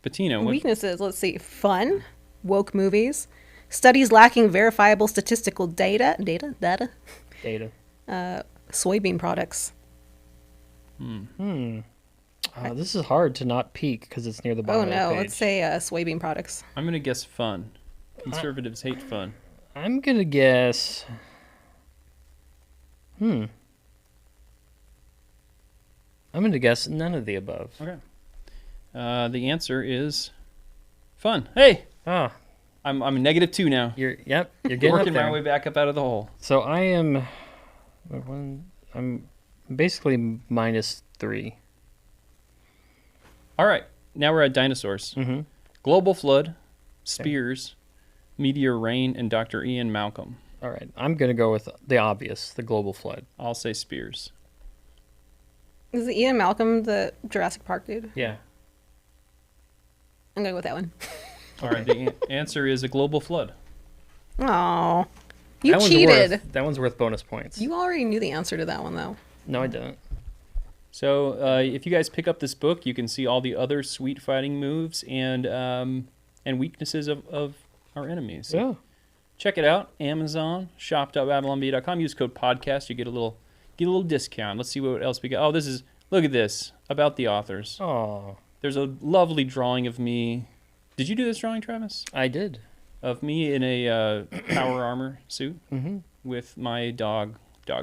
Bettina, what? Weaknesses. Let's see. Fun, woke movies, studies lacking verifiable statistical data, Data. soybean products. This is hard to not peek because it's near the bottom Oh of the no, page. let's say soybean products. I'm going to guess fun. Conservatives hate fun. I'm going to guess... I'm going to guess none of the above. Okay. The answer is fun. Hey, Ah, I'm a -2 now. you're getting up Working there. my way back up out of the hole. So I am... I'm Basically -3. All right, now we're at dinosaurs. Mm-hmm. Global flood, spears, meteor rain, and Dr. Ian Malcolm. All right, I'm going to go with the obvious, the global flood. I'll say spears. Is it Ian Malcolm, the Jurassic Park dude? Yeah. I'm going to go with that one. All right, the answer is a global flood. Oh, you That one's cheated. that one's worth bonus points. You already knew the answer to that one, though. No, I didn't. So if you guys pick up this book, you can see all the other sweet fighting moves and weaknesses of our enemies. Yeah. Check it out. Amazon, shop.babylonbee.com. Use code podcast. You get a little discount. Let's see what else we got. Oh, look at this about the authors. Oh, There's a lovely drawing of me. Did you do this drawing, Travis? I did. Of me in a power armor suit Mm-hmm. with my dog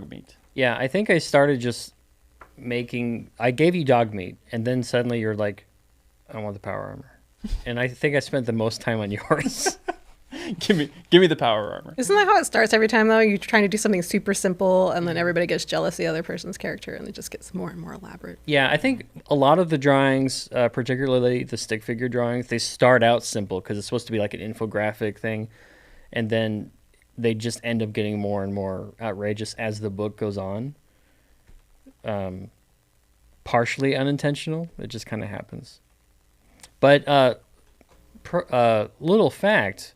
meat. Yeah, I think I started just I gave you dog meat, and then suddenly you're like, I want the power armor. And I think I spent the most time on yours. Give me the power armor. Isn't that how it starts every time, though? You're trying to do something super simple, and then everybody gets jealous of the other person's character, and it just gets more and more elaborate. Yeah, I think a lot of the drawings, particularly the stick figure drawings, they start out simple because it's supposed to be like an infographic thing, and then they just end up getting more and more outrageous as the book goes on. Partially unintentional, it just kind of happens. But little fact,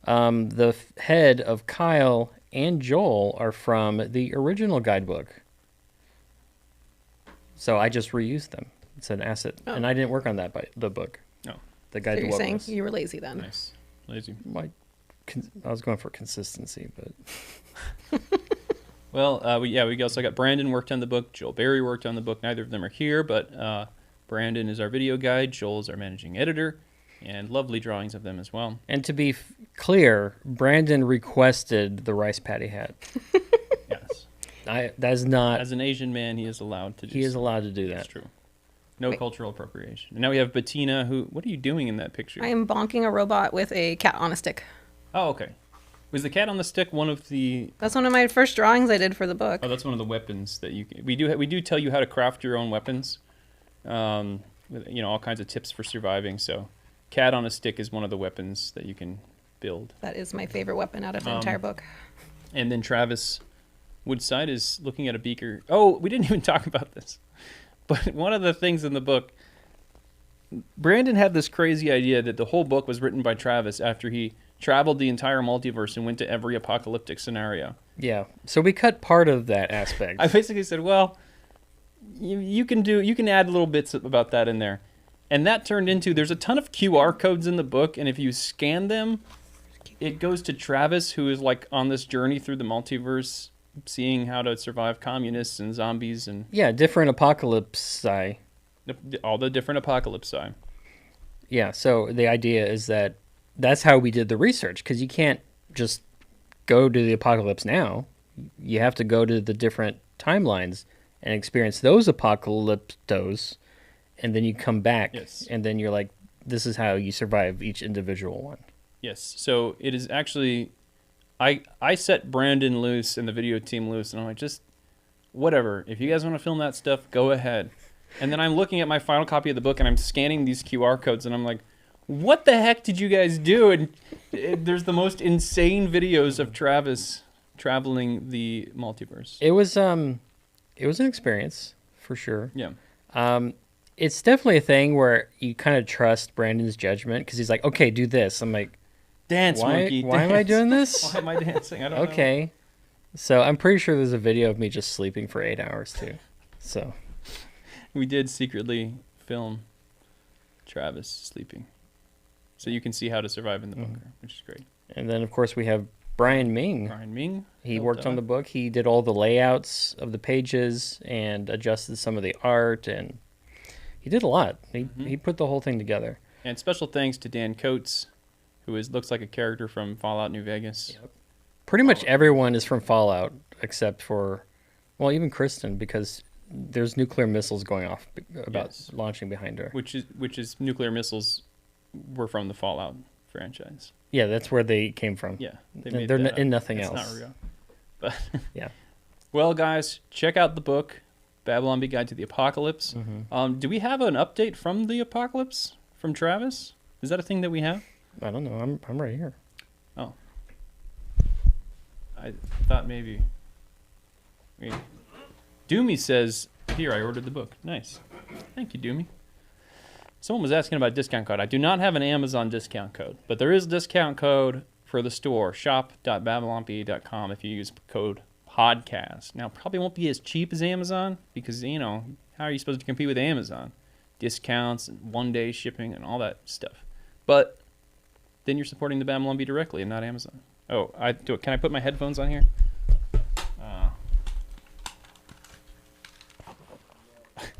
the head of Kyle and Joel are from the original guidebook. So I just reused them. It's an asset. Oh. And I didn't work on the book. No. The So guide to you're saying wokeness. you were lazy then. Nice. Lazy. I was going for consistency, but Well, we also got Brandon worked on the book. Joel Berry worked on the book. Neither of them are here, but Brandon is our video guide. Joel is our managing editor, and lovely drawings of them as well. and to be clear, Brandon requested the rice patty hat. Yes. That is not. As an Asian man, he is allowed to do He is so. allowed to do That's that. true. No Wait. cultural appropriation. And now we have Batina, who... What are you doing in that picture? I am bonking a robot with a cat on a stick. Oh, okay. Was the cat on the stick one of the... That's one of my first drawings I did for the book. Oh, that's one of the weapons that you can... We do tell you how to craft your own weapons. With, all kinds of tips for surviving. So cat on a stick is one of the weapons that you can build. That is my favorite weapon out of the entire book. And then Travis Woodside is looking at a beaker. Oh, we didn't even talk about this. But one of the things in the book, Brandon had this crazy idea that the whole book was written by Travis after he traveled the entire multiverse and went to every apocalyptic scenario. Yeah. So we cut part of that aspect. I basically said, well, you can add little bits about that in there. And that turned into, there's a ton of QR codes in the book, and if you scan them, it goes to Travis, who is like on this journey through the multiverse, seeing how to survive communists and zombies and Yeah, different apocalypse. all the different apocalypse. Yeah, so the idea is that that's how we did the research, because you can't just go to the apocalypse now. You have to go to the different timelines and experience those apocalyptos, and then you come back, Yes. and then you're like, this is how you survive each individual one. Yes, so it is actually, I set Brandon loose and the video team loose, and I'm like, just whatever. If you guys want to film that stuff, go ahead. And then I'm looking at my final copy of the book, and I'm scanning these QR codes, and I'm like, what the heck did you guys do? And there's the most insane videos of Travis traveling the multiverse. It was an experience for sure. Yeah. It's definitely a thing where you kind of trust Brandon's judgment, because he's like, okay, do this. I'm like, Dance, monkey, why am I dance. doing this? Why am I dancing? I don't know. Okay. So I'm pretty sure there's a video of me just sleeping for 8 hours too. So We did secretly film Travis sleeping. So you can see how to survive in the bunker, which is great. and then of course we have Brian Ming. Brian Ming. He well worked on done. the book. He did all the layouts of the pages and adjusted some of the art, and he did a lot. He put the whole thing together. And special thanks to Dan Coates, who looks like a character from Fallout New Vegas. Yep. Pretty much everyone is from Fallout except for, well, even Kristen, because there's nuclear missiles going off about Yes. launching behind her. Which is nuclear missiles were from the Fallout franchise. Yeah, that's where they came from. Yeah, they They're made that in up. nothing It's else. not real. But Yeah. well, guys, check out the book. Babylon Bee Guide to the Apocalypse. Do we have an update from the apocalypse from Travis? Is that a thing that we have? I don't know. I'm right here. Oh. I thought maybe. Wait. Doomy says, here, I ordered the book. Nice. Thank you, Doomy. Someone was asking about a discount code. I do not have an Amazon discount code, but there is a discount code for the store, shop.babylonbee.com, if you use code podcast. Now, probably won't be as cheap as Amazon because, you know, how are you supposed to compete with Amazon? Discounts and one-day shipping and all that stuff. But then you're supporting the Babylon Bee directly and not Amazon. Oh, can I put my headphones on here?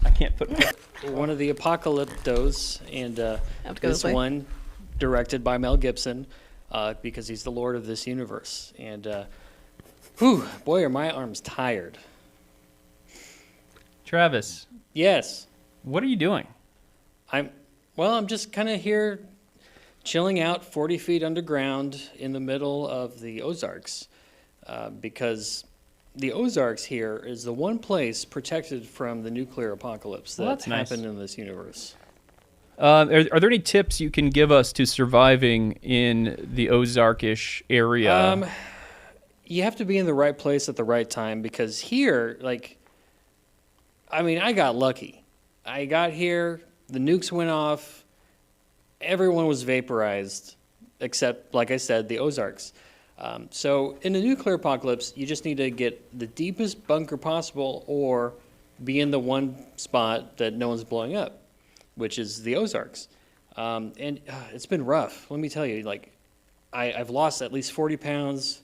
I can't put. One of the Apocalyptos, and this one directed by Mel Gibson, because he's the Lord of this universe. And whew, boy, are my arms tired. Travis. Yes. What are you doing? I'm just kind of here chilling out 40 feet underground in the middle of the Ozarks, because the Ozarks here is the one place protected from the nuclear apocalypse that's happened in this universe. Are there any tips you can give us to surviving in the Ozarkish area? You have to be in the right place at the right time, because here, I got lucky. I got here, the nukes went off, everyone was vaporized, except, like I said, the Ozarks. So in a nuclear apocalypse, you just need to get the deepest bunker possible or be in the one spot that no one's blowing up, which is the Ozarks. And it's been rough. Let me tell you, I've lost at least 40 pounds.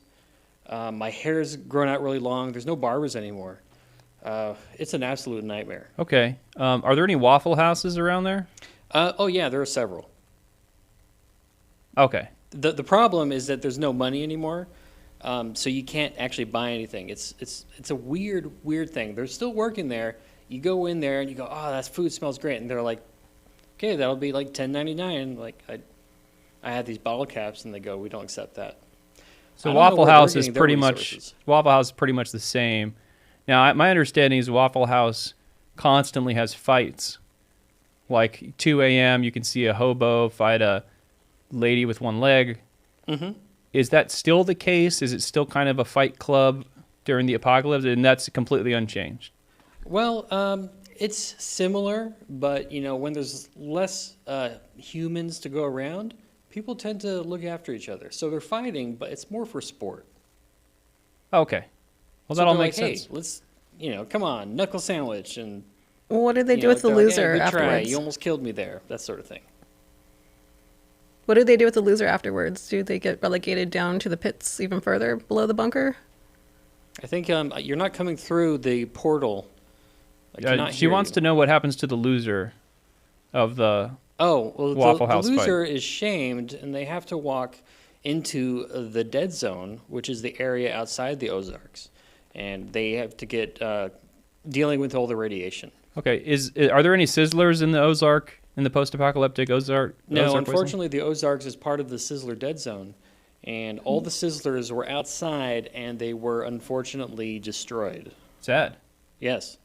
My hair's grown out really long. There's no barbers anymore. It's an absolute nightmare. Okay. Are there any Waffle Houses around there? Oh, yeah, there are several. Okay. The problem is that there's no money anymore, so you can't actually buy anything. It's a weird thing. They're still working there. You go in there and you go, oh, that food smells great, and they're like, okay, that'll be like $10.99. Like I had these bottle caps, and they go, we don't accept that. So Waffle House is pretty much the same. Now, my understanding is Waffle House constantly has fights. Like 2 a.m., you can see a hobo fight a lady with one leg. Mm-hmm. Is that still the case? Is it still kind of a fight club during the apocalypse, and that's completely unchanged? Well, it's similar, but when there's less humans to go around, people tend to look after each other. So they're fighting, but it's more for sport. Okay. Well, so that all makes sense. Hey, let's come on, knuckle sandwich, and what did they do with the loser good afterwards? Try. You almost killed me there. That sort of thing. What did they do with the loser afterwards? Do they get relegated down to the pits even further below the bunker? I think you're not coming through the portal. She wants to know what happens to the loser of the Waffle House the loser fight. is shamed, and they have to walk into the dead zone, which is the area outside the Ozarks, and they have to get dealing with all the radiation. Okay, are there any sizzlers in the Ozark, in the post-apocalyptic Ozark? No, Ozark unfortunately, the Ozarks is part of the Sizzler dead zone, and all the Sizzlers were outside, and they were unfortunately destroyed. Sad. Yes.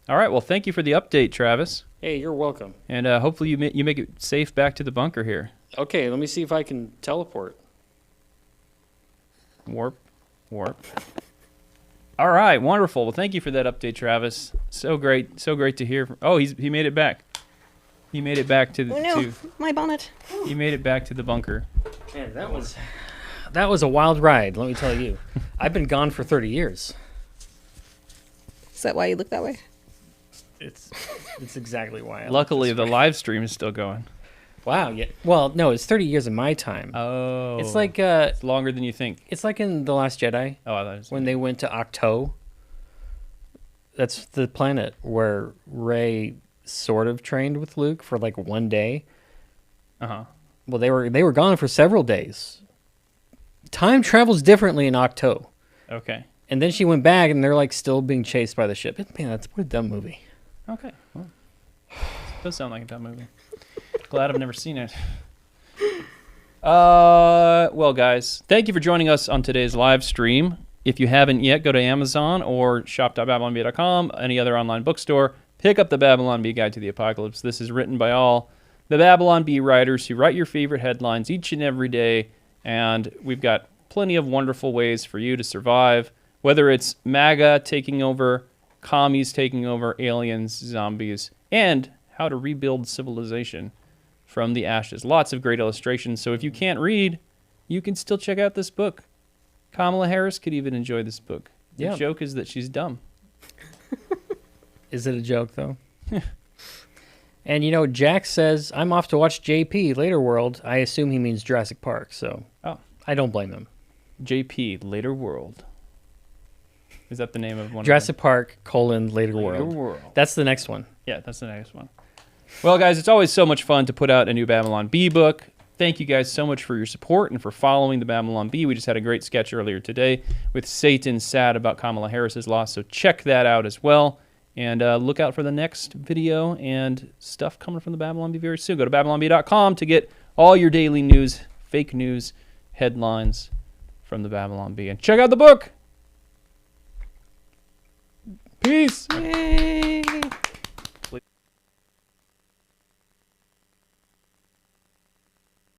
All right, well, thank you for the update, Travis. Hey, you're welcome. And hopefully you make it safe back to the bunker here. Okay, let me see if I can teleport. Warp. All right, wonderful. Well, thank you for that update, Travis. So great to hear. He made it back. He made it back to the. Oh no, my bonnet. He made it back to the bunker. Man, that was a wild ride. Let me tell you. I've been gone for 30 years. Is that why you look that way? It's exactly why. Luckily, the live stream is still going. Wow. Yeah. Well, no, it's 30 years in my time. Oh. It's like it's longer than you think. It's like in The Last Jedi. Oh, I thought it was when they went to Octo. That's the planet where Rey sort of trained with Luke for like one day. Uh-huh. Well, they were gone for several days. Time travels differently in Octo. Okay. And then she went back, and they're like still being chased by the ship. Man, what a dumb movie. Okay. Well, it does sound like a dumb movie. Glad I've never seen it. Well, guys, thank you for joining us on today's live stream. If you haven't yet, go to Amazon or shop.babylonbee.com, any other online bookstore. Pick up the Babylon Bee Guide to the Apocalypse. This is written by all the Babylon Bee writers who write your favorite headlines each and every day. And we've got plenty of wonderful ways for you to survive, whether it's MAGA taking over, commies taking over, aliens, zombies, and how to rebuild civilization from the ashes. Lots of great illustrations. So if you can't read, you can still check out this book. Kamala Harris could even enjoy this book. The joke is that she's dumb. Is it a joke, though? And, you know, Jack says, I'm off to watch JP, Later World. I assume he means Jurassic Park, so I don't blame him. JP, Later World. Is that the name of one? Jurassic Park, Later World. That's the next one. Yeah, that's the next one. Well, guys, it's always so much fun to put out a new Babylon Bee book. Thank you guys so much for your support and for following the Babylon Bee. We just had a great sketch earlier today with Satan sad about Kamala Harris's loss, so check that out as well. And look out for the next video and stuff coming from the Babylon Bee very soon. Go to babylonbee.com to get all your daily news, fake news, headlines from the Babylon Bee. And check out the book. Peace. Yay.